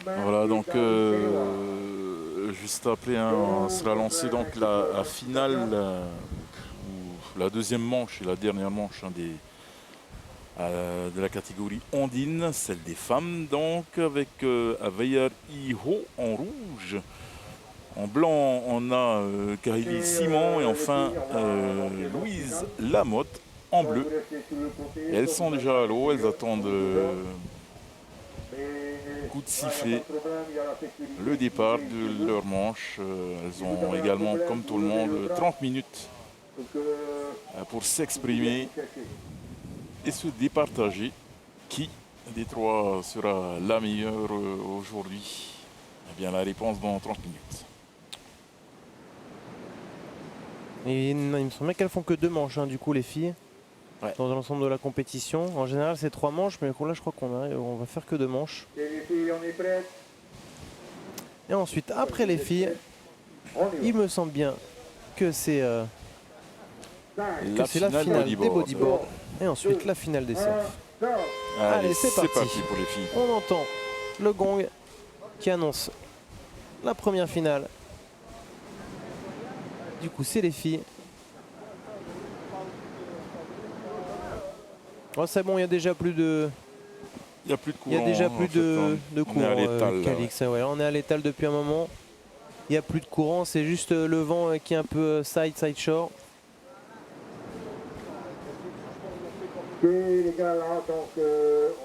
Voilà, donc juste après, hein, sera lancée donc la finale, ou la deuxième manche et la dernière manche hein, de la catégorie Ondine, celle des femmes, donc avec Aveillard Iho en rouge. En blanc, on a Kaili Simon et enfin Louise Lamotte en bleu. Et elles sont déjà à l'eau, elles attendent coup de sifflet, le départ de leur manche. Elles ont également, comme tout le monde, 30 minutes pour s'exprimer et se départager. Qui des trois sera la meilleure aujourd'hui? Eh bien, la réponse dans 30 minutes. Et il me semble bien qu'elles font que 2 manches, hein, du coup, les filles. Ouais. Dans l'ensemble de la compétition. En général, c'est 3 manches, mais là, je crois qu'on va faire que 2 manches. Et ensuite, après les filles, il me semble bien que c'est la finale des bodyboards. Et ensuite, la finale des surfs. Allez, c'est parti pour les filles. On entend le gong qui annonce la première finale. Du coup, c'est les filles. Oh, c'est bon, il y a déjà plus de... Il n'y a plus de courant. Il y a déjà plus de courant. On est à l'étal. Calix, ouais, on est à l'étal depuis un moment. Il n'y a plus de courant, c'est juste le vent qui est un peu side shore. Ok les gars, là donc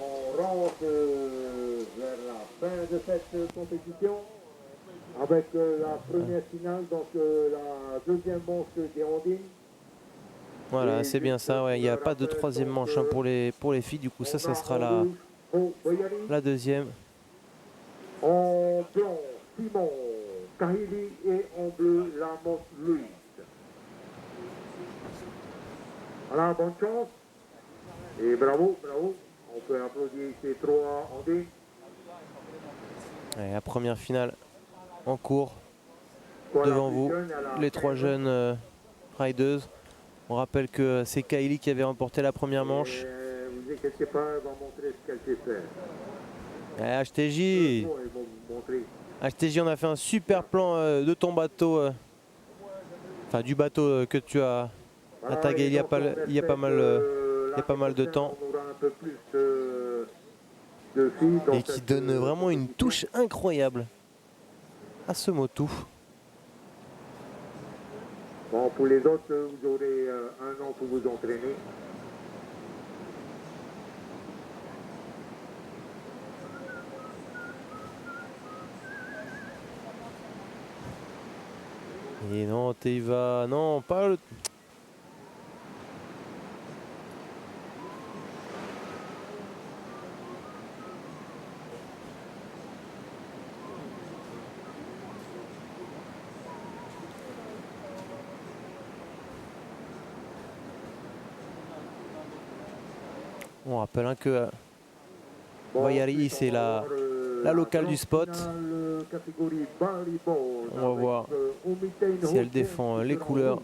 on rentre vers la fin de cette compétition avec la première finale, donc la deuxième manche des Ondines. Voilà, c'est bien ça, ouais. Il n'y a pas de troisième manche hein, pour les filles, du coup ça sera la deuxième. En blanc, Simon, Kahili et en bleu, Lamotte Louise. Voilà, bonne chance. Et bravo, bravo. On peut applaudir ces trois Ondines. La première finale en cours. Devant vous, les 3 jeunes riders. On rappelle que c'est Kaili qui avait remporté la première manche. Vous inquiétez pas, elle va montrer ce qu'elle sait faire. HTJ, HTJ, on a fait un super plan de ton bateau. Enfin, du bateau que tu as tagué il y a pas mal de temps. Et qui donne vraiment une touche incroyable à ce motu. Bon, pour les autres, vous aurez 1 an pour vous entraîner. Et non, t'y vas. Non, pas le... On rappelle hein, que Vayari, c'est la locale du spot. On va voir si elle défend les couleurs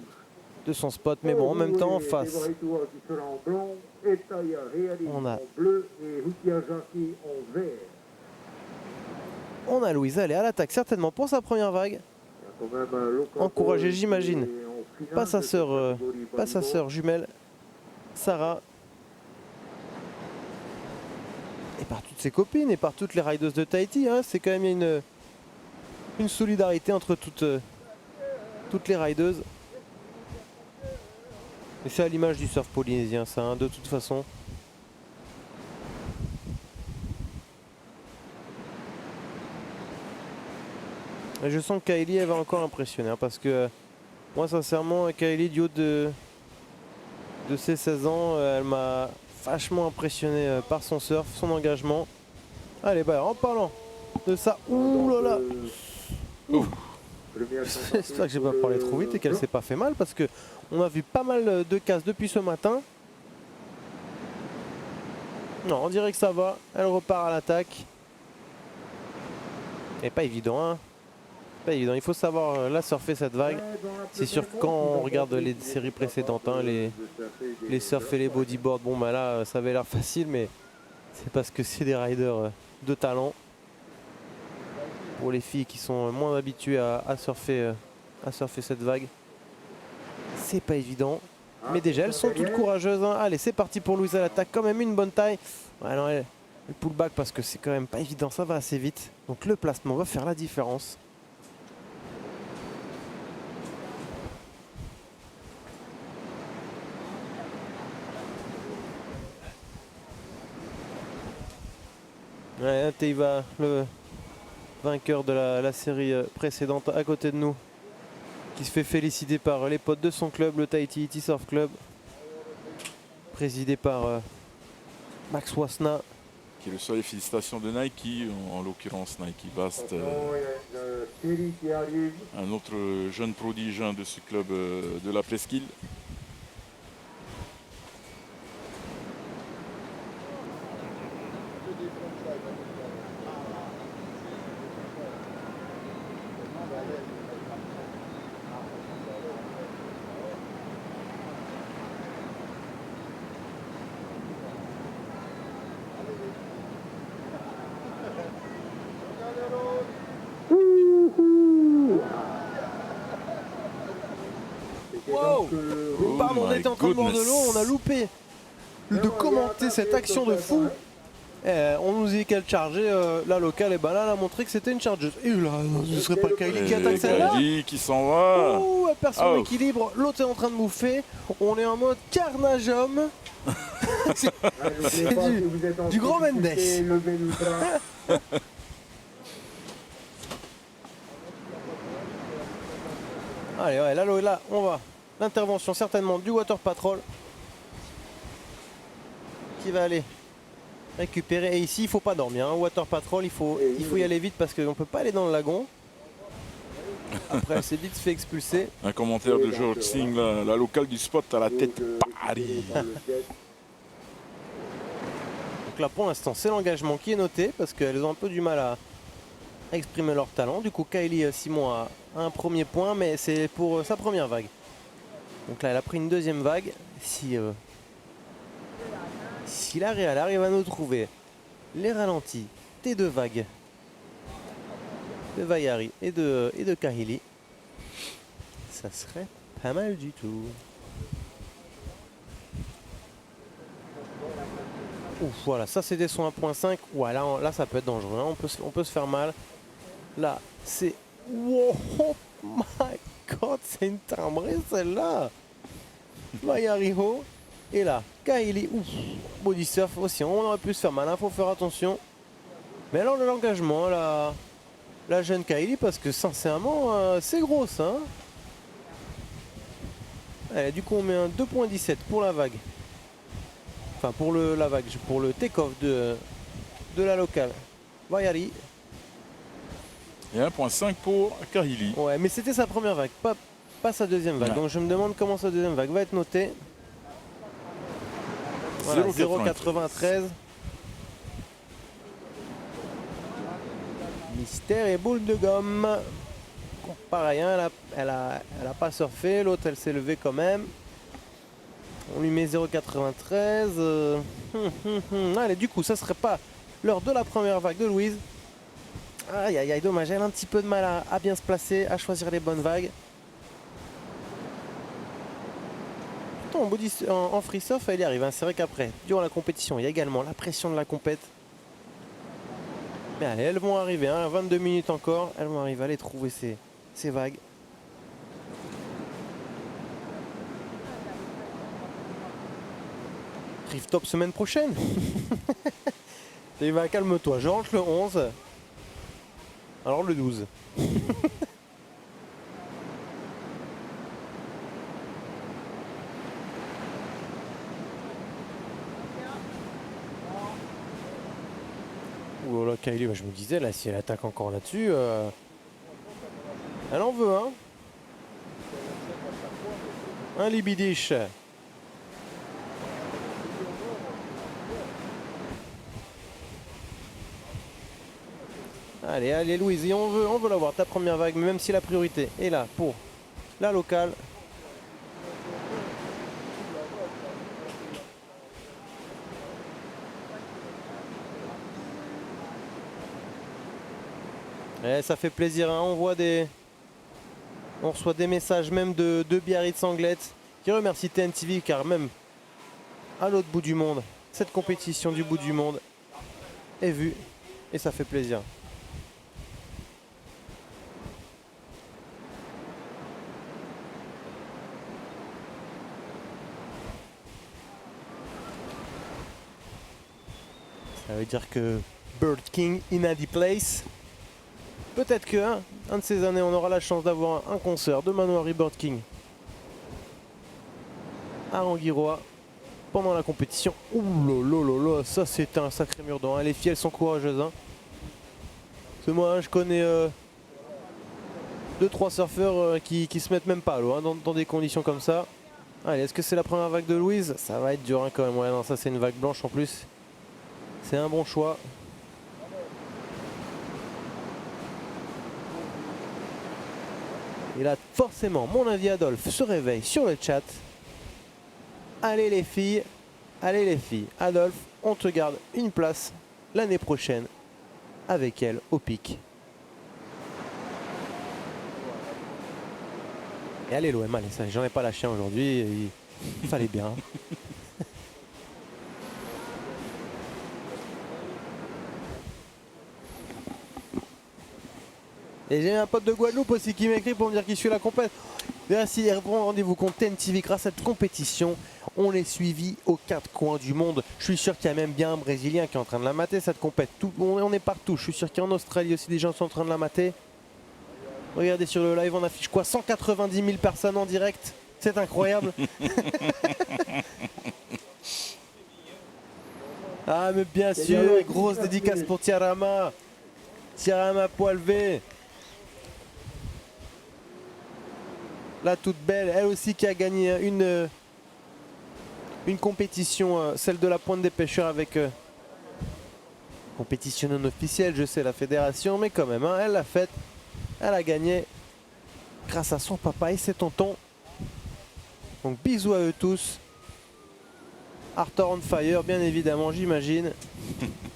de son spot. Mais bon, en même temps, en face, on a Louisa, elle est à l'attaque certainement pour sa première vague. Encouragée, j'imagine, pas sa sœur jumelle, Sarah. Et par toutes ses copines et par toutes les riders de Tahiti, hein, c'est quand même une solidarité entre toutes les riders. Et c'est à l'image du surf polynésien ça, hein, de toute façon. Et je sens que Kylie elle va encore impressionner hein, parce que moi sincèrement Kylie du haut de ses 16 ans, elle m'a vachement impressionné par son surf, son engagement. Allez, bah en parlant de ça, ouh là là, j'espère que j'ai pas parlé trop vite et qu'elle s'est pas fait mal parce que on a vu pas mal de casses depuis ce matin. Non, on dirait que ça va, elle repart à l'attaque. Et pas évident, hein. Pas évident, il faut savoir la surfer cette vague. C'est sûr que quand on regarde les séries précédentes, hein, les surfs et les bodyboards, bon bah là ça avait l'air facile mais c'est parce que c'est des riders de talent. Pour les filles qui sont moins habituées à surfer cette vague, c'est pas évident. Mais déjà, elles sont toutes courageuses. Hein. Allez, c'est parti pour Louise à l'attaque. Quand même une bonne taille. Ouais, non, elle pull back parce que c'est quand même pas évident. Ça va assez vite. Donc le placement va faire la différence. Ouais, Teiva, le vainqueur de la série précédente à côté de nous, qui se fait féliciter par les potes de son club, le Tahiti Surf Club, présidé par Max Wasna. Qui reçoit les félicitations de Nike, en l'occurrence Nike Bast, un autre jeune prodige de ce club de la presqu'île. Wow! Pardon, on était en train de boire de l'eau, on a loupé de commenter cette action de fou. On nous dit qu'elle chargeait la locale, et ben là elle a montré que c'était une chargeuse. Et là, ce serait pas Kylie qui attaque celle-là? Kylie qui s'en va. Elle perd son équilibre, l'autre est en train de bouffer. On est en mode carnageum. C'est du grand Mendes. Allez, ouais, là, on va. L'intervention certainement du Water Patrol qui va aller récupérer. Et ici, il faut pas dormir. Hein. Water Patrol, il faut y aller vite parce qu'on ne peut pas aller dans le lagon. Après, elle s'est vite fait expulser. Un commentaire de George Singh, la locale du spot à la tête Paris. Donc là, pour l'instant, c'est l'engagement qui est noté parce qu'elles ont un peu du mal à exprimer leur talent. Du coup, Kylie Simon a un premier point, mais c'est pour sa première vague. Donc là, elle a pris une deuxième vague. Si la Real arrive à nous trouver les ralentis des deux vagues de Vaiari et de Kahili, ça serait pas mal du tout. Ouf, voilà, ça c'était son 1.5. Ouais, là, ça peut être dangereux. Hein. On peut se faire mal. Là, c'est... Wow, oh my god, c'est une timbrée celle-là. Vaiari haut. Et là, Kahili, ouf, body surf aussi. On aurait pu se faire mal, hein, faut faire attention. Mais alors, l'engagement, la jeune Kahili, parce que sincèrement, c'est gros ça. Hein. Allez, du coup, on met un 2.17 pour la vague. Enfin, pour la vague, pour le take-off de la locale. Vaiari. Et 1.5 pour Kahili. Ouais, mais c'était sa première vague, pas sa deuxième vague. Ouais. Donc je me demande comment sa deuxième vague va être notée. Voilà, 0,93. Mystère et boule de gomme. Bon, pareil, hein, elle a pas surfé, l'autre elle s'est levée quand même. On lui met 0,93. Allez, du coup, ça serait pas l'heure de la première vague de Louise. Aïe aïe aïe, dommage, elle a un petit peu de mal à bien se placer, à choisir les bonnes vagues. Pourtant en free surf elle y arrive, hein. C'est vrai qu'après, durant la compétition, il y a également la pression de la compète. Mais allez, elles vont arriver, hein, 22 minutes encore, elles vont arriver à aller trouver ces vagues. Rive top semaine prochaine. Et va, calme-toi, je rentre le 11. Alors le 12. Oh là, Kylie, je me disais, là, si elle attaque encore là-dessus, elle en veut, hein. Un libidiche. Allez, allez Louise, et on veut l'avoir, ta première vague, mais même si la priorité est là pour la locale. Ouais, ça fait plaisir, hein. On reçoit des messages même de Biarritz Anglette qui remercie TNTV car même à l'autre bout du monde, cette compétition du bout du monde est vue et ça fait plaisir. Ça veut dire que Bird King in a the place. Peut-être que un de ces années, on aura la chance d'avoir un concert de Manoir et Bird King à Rangiroa pendant la compétition. Ouh là là, ça c'est un sacré mur d'or. Les filles, elles sont courageuses. Hein. Parce que moi, je connais 2-3 surfeurs qui se mettent même pas à l'eau hein, dans des conditions comme ça. Allez, est-ce que c'est la première vague de Louise? Ça va être dur hein, quand même. Ouais, non, ça c'est une vague blanche en plus. C'est un bon choix. Et là, forcément, mon avis Adolphe se réveille sur le chat. Allez les filles, Adolphe, on te garde une place l'année prochaine avec elle au pic. Et allez l'OM, allez, ça, j'en ai pas lâché aujourd'hui, il fallait bien. Et j'ai un pote de Guadeloupe aussi qui m'écrit pour me dire qu'il suit la compète. Merci, rendez-vous compte TNTV grâce à cette compétition. On est suivi aux 4 coins du monde. Je suis sûr qu'il y a même bien un Brésilien qui est en train de la mater cette compète. On est partout. Je suis sûr qu'en Australie aussi des gens sont en train de la mater. Regardez sur le live, on affiche quoi, 190 000 personnes en direct. C'est incroyable. Ah mais bien sûr, grosse dédicace pour Tiarama. Tiarama poil V. Là toute belle, elle aussi qui a gagné une compétition, celle de la Pointe des Pêcheurs avec compétition non officielle, je sais la fédération, mais quand même, hein, elle l'a faite, elle a gagné grâce à son papa et ses tontons. Donc bisous à eux tous. Arthur on fire, bien évidemment, j'imagine.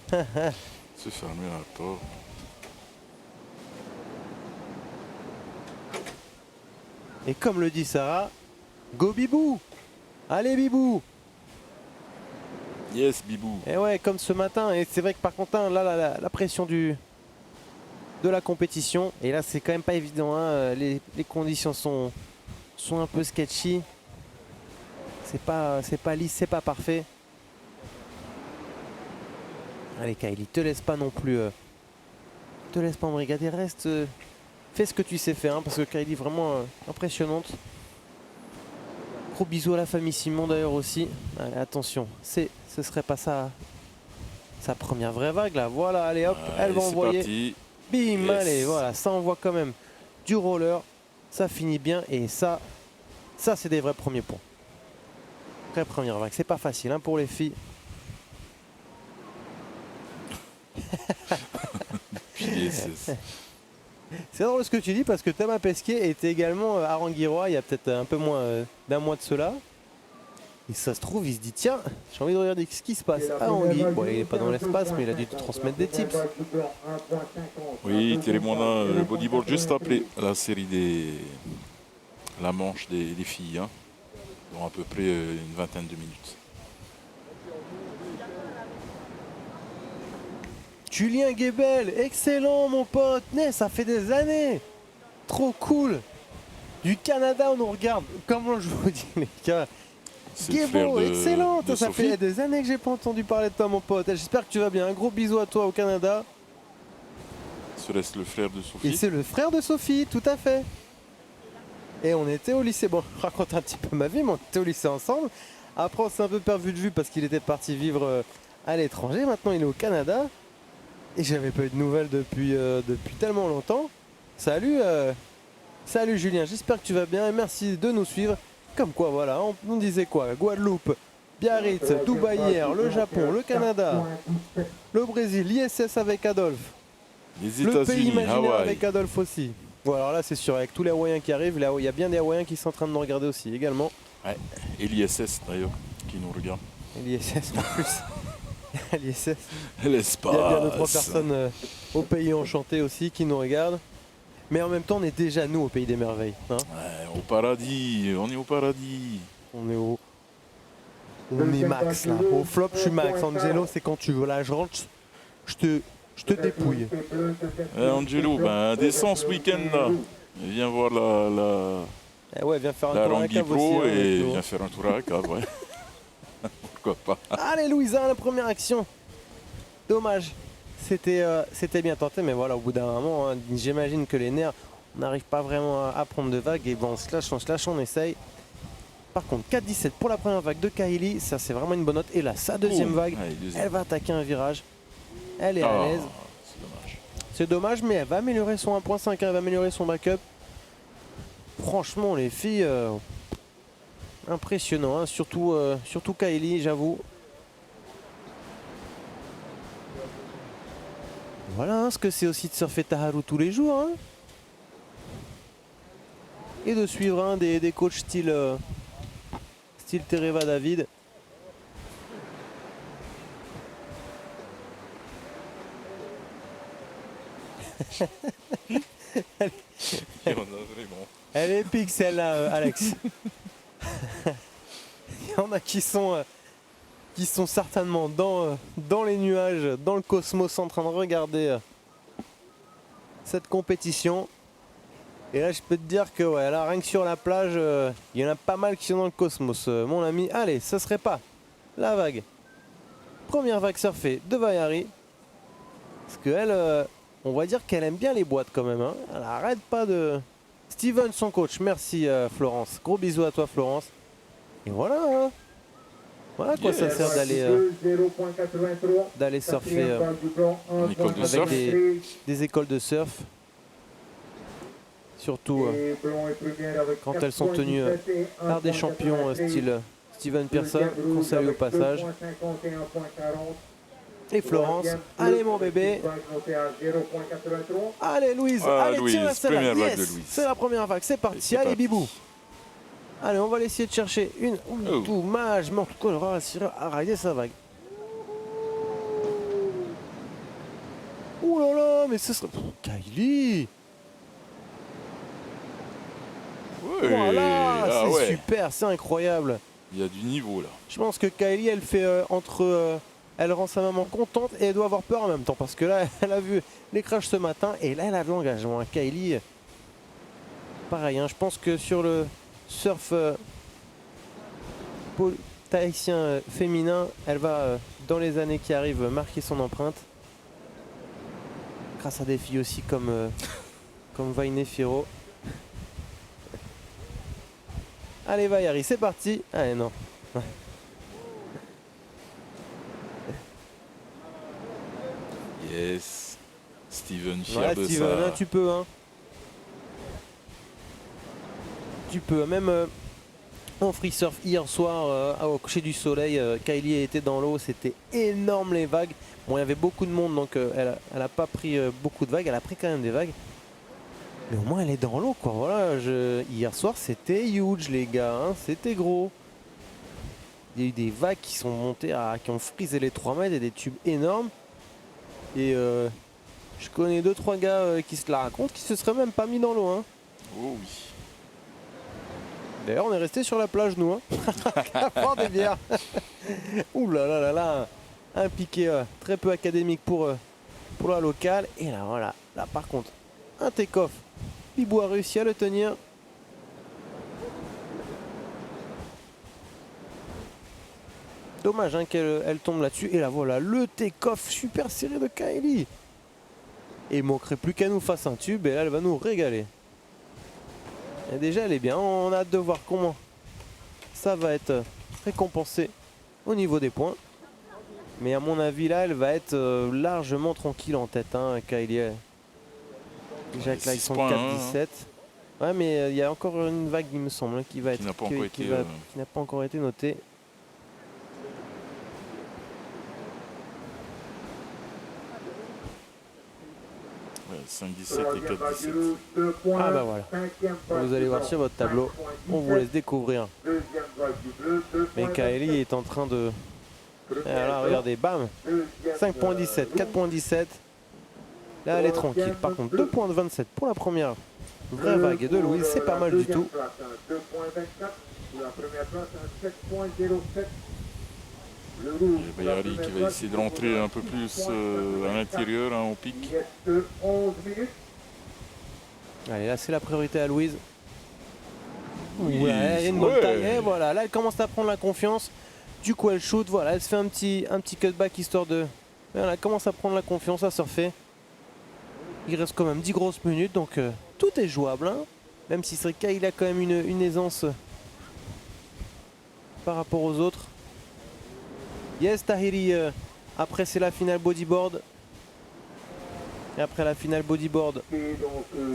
C'est fermé Arthur. Et comme le dit Sarah, go Bibou! Allez Bibou! Yes Bibou! Et ouais, comme ce matin, et c'est vrai que par contre, hein, là, la pression de la compétition, et là c'est quand même pas évident, hein, les conditions sont un peu sketchy. C'est pas lisse, c'est pas parfait. Allez Kylie, te laisse pas non plus. Te laisse pas embrigader, reste. Fais ce que tu sais faire, hein, parce que Kylie vraiment impressionnante. Gros bisous à la famille Simon d'ailleurs aussi. Allez, attention, ce serait pas sa première vraie vague là. Voilà, allez hop, elle va envoyer. Parti. Bim, Yes. allez, voilà, ça envoie quand même du roller. Ça finit bien et ça c'est des vrais premiers points. Vraie première vague, c'est pas facile hein, pour les filles. C'est drôle ce que tu dis parce que Thomas Pesquet était également à Rangiroa il y a peut-être un peu moins d'un mois de cela. Et ça se trouve, il se dit tiens, j'ai envie de regarder ce qui se passe à Rangui. Bon, il n'est pas dans l'espace, mais il a dû te transmettre des tips. Oui, Thierry Mondin, le bodyboard juste après la série la manche des filles, hein, dans à peu près une vingtaine de minutes. Julien Guébel, excellent mon pote, ça fait des années. Trop cool. Du Canada, on nous regarde. Comment je vous dis les gars. Guébo, excellent. Ça fait des années que j'ai pas entendu parler de toi mon pote. J'espère que tu vas bien. Un gros bisou à toi au Canada. Serait-ce le frère de Sophie? Et c'est le frère de Sophie, tout à fait. Et on était au lycée. Bon, je raconte un petit peu ma vie, mais on était au lycée ensemble. Après, on s'est un peu perdu de vue parce qu'il était parti vivre à l'étranger. Maintenant, il est au Canada. Et j'avais pas eu de nouvelles depuis tellement longtemps. Salut Julien, j'espère que tu vas bien et merci de nous suivre. Comme quoi, voilà, on disait quoi? Guadeloupe, Biarritz, Dubaï hier, le Japon, le Canada, le Brésil, l'ISS avec Adolphe. Les Le pays États-Unis, imaginaire Hawaï. avec Adolphe aussi. Bon alors là c'est sûr, avec tous les Hawaïens qui arrivent, là il y a bien des Hawaïens qui sont en train de nous regarder aussi également. Ouais. Et l'ISS d'ailleurs, qui nous regarde. Et l'ISS en plus. l'ISS. L'espace. Il y a bien 2-3 personnes au pays enchanté aussi qui nous regardent. Mais en même temps, on est déjà nous au pays des merveilles. Hein, Ouais, au paradis, on est au paradis. on est max là. Au flop, je suis max. Angelo, c'est quand tu veux. Là, je rentre, je te dépouille. Angelo, ben descends ce week-end là. Viens voir Eh ouais, viens faire un la tour à la Rangui cave aussi. Pro hein, et avec nous. viens faire un tour à la cave, ouais. Pourquoi pas. Allez, Louisa, la première action. Dommage. C'était bien tenté, mais voilà, au bout d'un moment, hein, j'imagine que les nerfs, on n'arrive pas vraiment à prendre de vagues. Et bon, on se lâche, on essaye. Par contre, 4-17 pour la première vague de Kylie, ça c'est vraiment une bonne note. Et là, sa deuxième vague, Allez, deuxième. elle va attaquer un virage. Elle est à Ah, l'aise. c'est dommage. C'est dommage, mais elle va améliorer son 1.5, elle va améliorer son backup. Franchement, les filles, impressionnant, hein, surtout Kylie, j'avoue. Voilà hein, ce que c'est aussi de surfer Taharu tous les jours. Hein. Et de suivre un des coachs style Tereva David. Il y en a vraiment. Elle est épique celle-là, Alex. Il y en a qui sont certainement dans les nuages, dans le cosmos, en train de regarder cette compétition. Et là, je peux te dire que ouais, là, rien que sur la plage, il y en a pas mal qui sont dans le cosmos, mon ami. Allez, ce serait pas la vague. Première vague surfée de Vaiari. Parce qu'elle, on va dire qu'elle aime bien les boîtes quand même. Hein. Elle arrête pas de... Steven, son coach. Merci Florence. Gros bisous à toi Florence. Et voilà. Hein. Voilà quoi ça sert d'aller surfer En école de avec surf. des écoles de surf. Surtout quand elles sont tenues par des champions style Steven Pearson, qu'on salue au passage. Et Florence, allez mon bébé. Allez Louise, Ah, allez Louise, tiens celle-là. première vague Yes, de Louise. c'est la première vague, c'est parti, c'est allez parti. Bibou. Allez, on va essayer de chercher une. Oh. Dommage, mais en tout cas, elle aura réussi à rider sa vague. Ouh là là, mais ce serait... Kylie. Ouais. Voilà, Ah c'est ouais. super, c'est incroyable. Il y a du niveau là. Je pense que Kylie, elle fait elle rend sa maman contente et elle doit avoir peur en même temps. Parce que là, elle a vu les crashs ce matin et là, elle a de l'engagement. Kylie, pareil, hein, je pense que sur le surf tahitien féminin, elle va, dans les années qui arrivent, marquer son empreinte. Grâce à des filles aussi comme Vainé Firo. Allez, Vaiari, c'est parti. Allez, non. Yes. Steven, fier Ouais, de Steven, ça. hein, tu peux. Hein. Tu peux. Même en free surf hier soir, au coucher du soleil, Kylie était dans l'eau. C'était énorme les vagues. Bon, il y avait beaucoup de monde, donc elle a pas pris beaucoup de vagues. Elle a pris quand même des vagues. Mais au moins, elle est dans l'eau, quoi. Voilà, hier soir, c'était huge, les gars. Hein, c'était gros. Il y a eu des vagues qui sont montées, qui ont frisé les 3 mètres et des tubes énormes. Et je connais 2-3 gars qui se la racontent, qui se seraient même pas mis dans l'eau. Hein. Oh oui. D'ailleurs, on est resté sur la plage, nous. Hein. À boire des bières. Ouh là là là là. Un piqué très peu académique pour la locale. Et là, voilà. Là, par contre, un take-off. Bibou a réussi à le tenir. Dommage hein, qu'elle tombe là-dessus. Et là, voilà, le take-off super serré de Kylie. Et il manquerait plus qu'elle nous fasse un tube. Et là, elle va nous régaler. Et déjà, elle est bien. On a hâte de voir comment ça va être récompensé au niveau des points. Mais à mon avis, là, elle va être largement tranquille en tête, hein, Kylie. Déjà que là, ils sont 4-17. Ouais, mais il y a encore une vague, il me semble, hein, qui n'a pas encore été notée. Ouais, 5-17 et 4-17. Ah bah voilà. Vous allez voir sur votre tableau. On vous laisse découvrir. Mais Kylie est en train de Et là, regardez, bam, 5.17, 4.17. Là, elle est tranquille. Par contre, 2.27 pour la première vraie vague de Louise, c'est pas mal du tout. Et Bayari qui va essayer de rentrer un peu plus à l'intérieur, hein, au pic. Allez, là, c'est la priorité à Louise. Ouais, elle a une bonne taille. Et voilà, là, elle commence à prendre la confiance. Du coup, elle shoot. Voilà, elle se fait un petit cutback histoire de. Voilà, elle commence à prendre la confiance, à surfer. Il reste quand même 10 grosses minutes, donc tout est jouable. Hein. Même si c'est vrai qu'il a quand même une aisance par rapport aux autres. Yes, Tahiri, après c'est la finale bodyboard. Et après la finale bodyboard,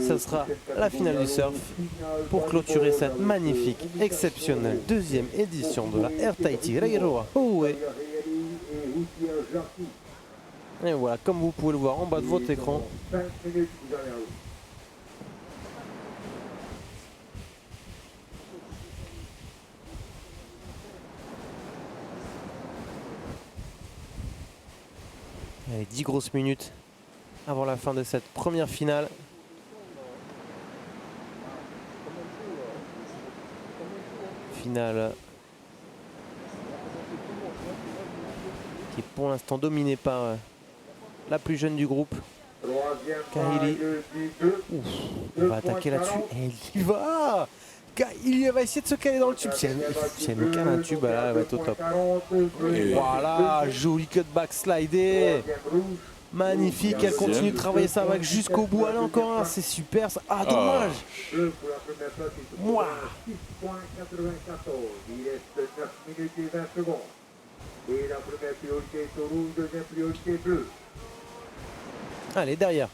ça sera la finale du surf pour clôturer cette magnifique, exceptionnelle deuxième édition de la Air Tahiti Rairoa Ho'oe. Et voilà, comme vous pouvez le voir en bas de votre écran. Allez, 10 grosses minutes avant la fin de cette première finale. Finale qui est pour l'instant dominée par la plus jeune du groupe, Kahili. Elle va attaquer là-dessus et elle y va. Il va essayer de se caler dans le tube. Si elle nous cale un tube, là, elle va être au top. Et voilà, joli cutback slidé. Magnifique, elle continue de travailler sa vague jusqu'au bout. Allez, encore un, c'est super. Ça. Ah, dommage. Moi. Allez, derrière.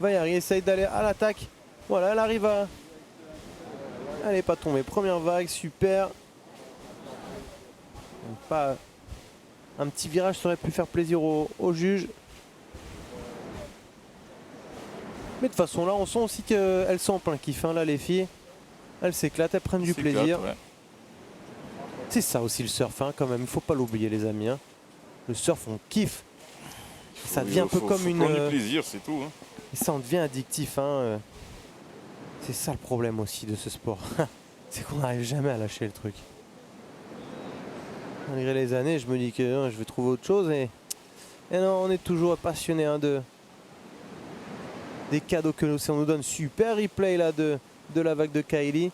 Bayari essaye d'aller à l'attaque. Voilà, elle arrive à. Elle n'est pas tombée. Première vague, super. Pas un petit virage, ça aurait pu faire plaisir au juge. Mais de toute façon, là, on sent aussi qu'elles sont en plein kiff. Hein, là, les filles, elles s'éclatent, elles prennent du plaisir. Ouais. C'est ça aussi le surf, hein, quand même. Il ne faut pas l'oublier, les amis. Hein. Le surf, on kiffe. Ça devient un peu comme une. Prendre du plaisir, c'est tout. Hein. Et ça, on devient addictif. Hein. C'est ça le problème aussi de ce sport. C'est qu'on n'arrive jamais à lâcher le truc. Malgré les années, je me dis que je vais trouver autre chose. Et non, on est toujours passionné hein, des cadeaux que l'océan nous donne. Super replay là de la vague de Kylie.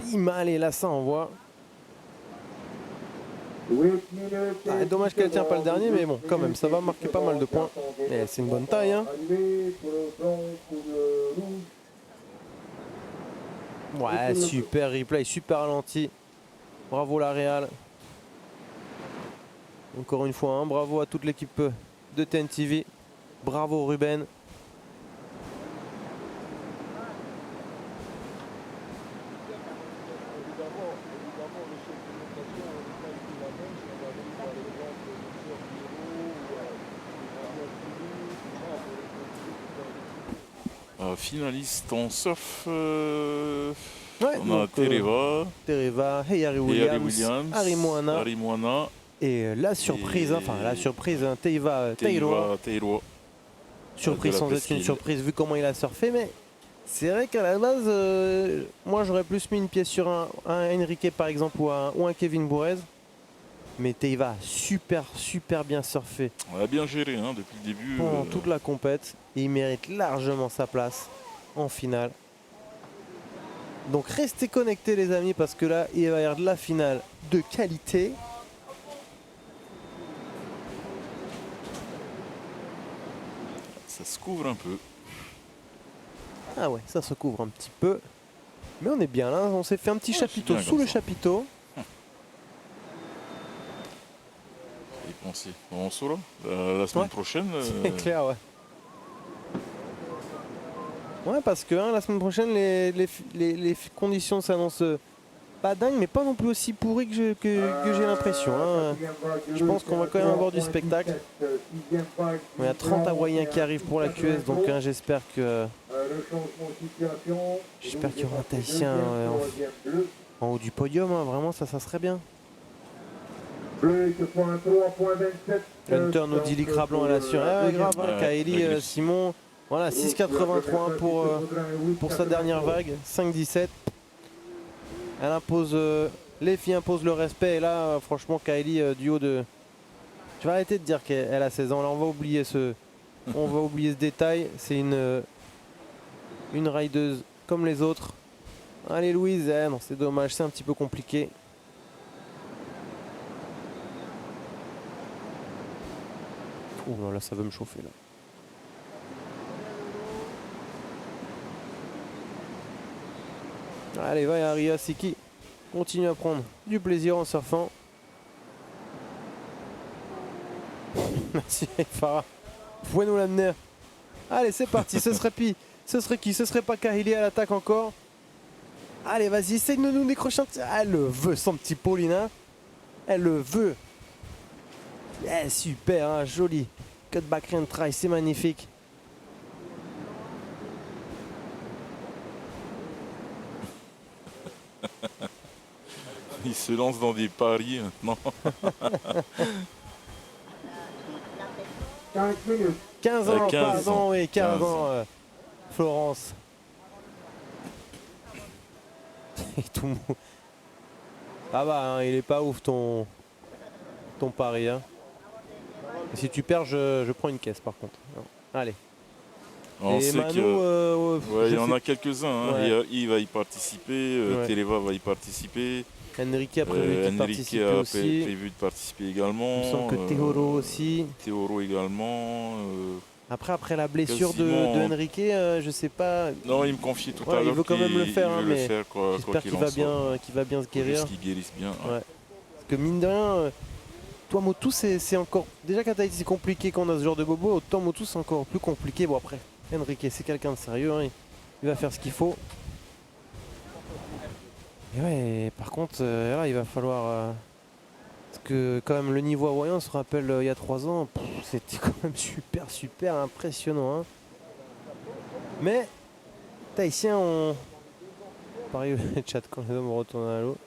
Bim, allez, là ça envoie. Ah, dommage qu'elle tient pas le dernier, mais bon, quand même, ça va marquer pas mal de points. Et c'est une bonne taille. Hein. Ouais, super replay, super ralenti. Bravo la Real. Encore une fois, hein, bravo à toute l'équipe de TNTV. Bravo Ruben. Finaliste en surf, ouais, on a Tereva, Heyari Williams, Ari Moana. Et la surprise, enfin la surprise, hein, Teiva Tairo. Surprise sans être une surprise vu comment il a surfé, mais c'est vrai qu'à la base, moi j'aurais plus mis une pièce sur un Enrique par exemple ou un Kevin Bourrez. Mais Teiva a super bien surfé. On a bien géré hein, depuis le début. Pendant toute la compète. Et il mérite largement sa place en finale. Donc restez connectés les amis parce que là il va y avoir de la finale de qualité. Ça se couvre un peu. Ah ouais, ça se couvre un petit peu. Mais on est bien là, on s'est fait un petit chapiteau sous le chapiteau. On sera la semaine prochaine. C'est clair, ouais. Ouais, parce que la semaine prochaine, les conditions s'annoncent pas dingues, mais pas non plus aussi pourries que j'ai l'impression. Hein. Je pense qu'on va quand même avoir du spectacle. Il y a 30 Hawaïens qui arrivent pour la QS, donc j'espère qu'il y aura un Tahitien en haut du podium, hein, vraiment ça serait bien. Bleu, 3.27. Hunter nous dit Lick Rablan à l'assurance. Ah, grave, hein, Ouais, Kaeli, la glisse. Simon. Voilà, 6,83 pour sa dernière vague, 5,17. Elle impose, les filles imposent le respect. Et là, franchement, Kaeli, du haut de. Je vais arrêter de dire qu'elle a 16 ans. Là, on va oublier ce détail. C'est une rideuse comme les autres. Allez, Louise. Non, c'est dommage, c'est un petit peu compliqué. Oh là, ça veut me chauffer là. Allez, va Aria Siki. Continue à prendre du plaisir en surfant. Merci Farah. Vous pouvez nous l'amener. Allez, c'est parti. Ce serait qui? Ce serait pas Kahili à l'attaque encore? Allez, vas-y, essaye de nous décrocher un petit. Elle le veut, son petit Paulina. Elle le veut. Yeah, super, hein, joli. Cut back and try, c'est magnifique. Il se lance dans des paris maintenant. 5 minutes. 15 ans, 15 pardon, ans. oui, 15 15 ans, Florence. Et tout mou. Ah bah, hein, il est pas ouf ton pari. Hein. Et si tu perds, je prends une caisse par contre. Allez. On et sait Manu, qu'il je y en sais- a quelques-uns. Hein. Ouais. Il va y participer, Ouais. Televa va y participer. Enrique a prévu de Enrique participer a aussi. prévu de participer également. Il me semble que Théoro aussi. Théoro également. Après la blessure de quasiment- Enrique, je sais pas. Non, il me confiait tout Ouais, à il l'heure veut quand même le faire, hein, il veut le mais faire quoi J'espère qu'il qu'il en va soit. qu'il va bien se guérir. Juste qu'il guérisse bien. Ouais. Parce que mine de rien, toi Motu c'est encore. Déjà qu'à Tahiti c'est compliqué quand on a ce genre de bobo, autant Motu c'est encore plus compliqué. Bon après, Enrique c'est quelqu'un de sérieux, hein, il va faire ce qu'il faut. Et ouais, par contre, là il va falloir. Parce que quand même le niveau hawaïen, on se rappelle il y a 3 ans, c'était quand même super impressionnant. Hein. Mais, Tahitiens ont. Pareil le chat quand les hommes retournent à l'eau.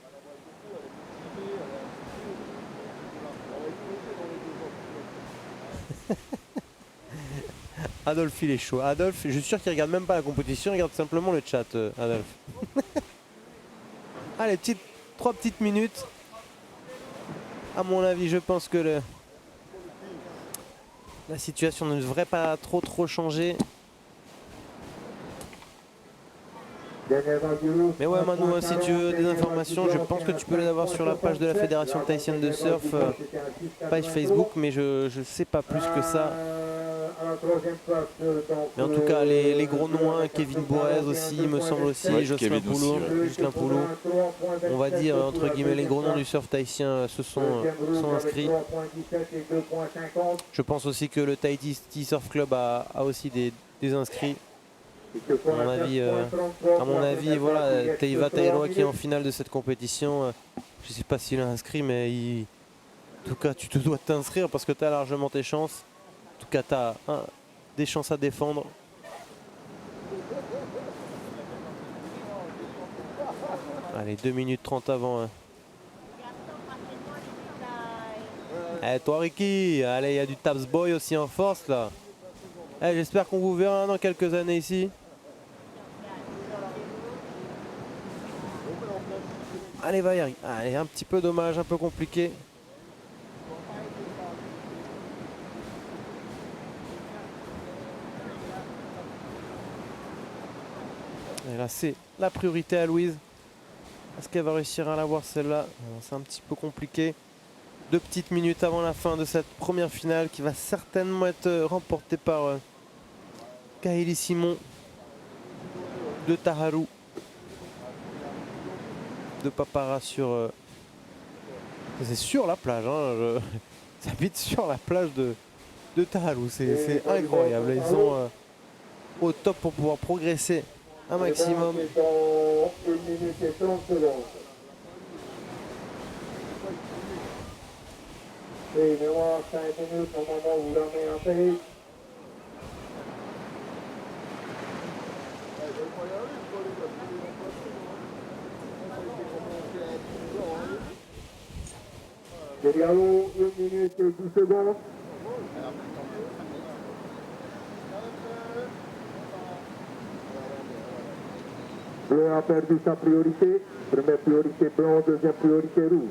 Adolphe il est chaud. Adolphe, je suis sûr qu'il regarde même pas la compétition, il regarde simplement le chat, Adolphe. Allez, 3 petites minutes. À mon avis, je pense que la situation ne devrait pas trop changer. Mais ouais Manu, hein, si tu veux des informations, je pense que tu peux les avoir sur la page de la Fédération Tahitienne de Surf, page Facebook, mais je sais pas plus que ça. Mais en tout cas, les gros noms, hein, Kevin Boez aussi, il me semble aussi, Ouais, Jocelyn Kevin aussi, Poulot, ouais. Jocelyn Poulot. On va dire, entre guillemets, les gros noms du surf tahitien sont inscrits. Je pense aussi que le Tahiti Surf Club a aussi des inscrits. À mon avis, voilà, Teiva Tairoa qui est en finale de cette compétition, je ne sais pas s'il est inscrit, mais en tout cas, tu te dois t'inscrire parce que tu as largement tes chances. En tout cas, tu as des chances à défendre. Allez, 2 minutes 30 avant. Hein. Eh, toi, Ricky, allez, il y a du Taps Boy aussi en force là. Eh, j'espère qu'on vous verra dans quelques années ici. Allez, va Yari. Allez, un petit peu dommage, un peu compliqué. Et là, c'est la priorité à Louise. Est-ce qu'elle va réussir à l'avoir celle-là? C'est un petit peu compliqué. 2 petites minutes avant la fin de cette première finale qui va certainement être remportée par Kahili Simon de Taharu de Papara sur c'est sur la plage hein, j'habite sur la plage de Taharu, c'est incroyable, ils sont au top pour pouvoir progresser un maximum. 1 minute et 30 secondes. Et mémoire 5 minutes au moment où l'on est en pays. Serialo, 1 minute et 10 secondes. Bleu a perdu sa priorité. Première priorité blanc, deuxième priorité rouge.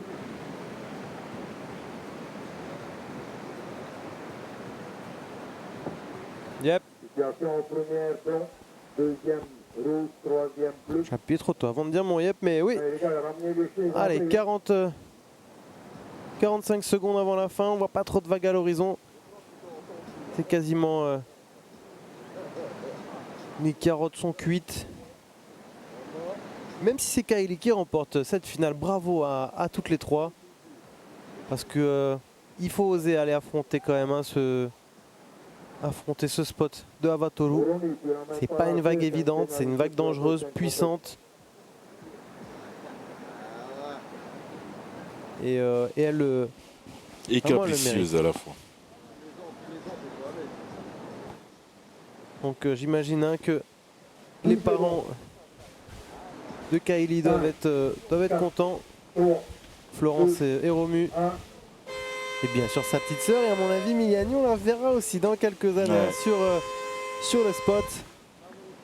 Yep. Situation première blanc, deuxième rouge, troisième bleu. J'appuie trop tôt avant de dire mon yep, mais oui. Allez, les gars, ramenez les chaises. Allez, rentrez. 45 secondes avant la fin, on voit pas trop de vagues à l'horizon. C'est quasiment... les carottes sont cuites. Même si c'est Kylie qui remporte cette finale, bravo à toutes les trois. Parce que il faut oser aller affronter quand même affronter ce spot de Avatoru. C'est pas une vague évidente, c'est une vague dangereuse, puissante. Et elle le... Et Vraiment, elle le capricieuse à la fois. Donc j'imagine hein, que les parents de Kylie doivent être contents. Florence et Romu. Et bien sûr sa petite sœur, et à mon avis Miliani on la verra aussi dans quelques années Ouais. sur le spot.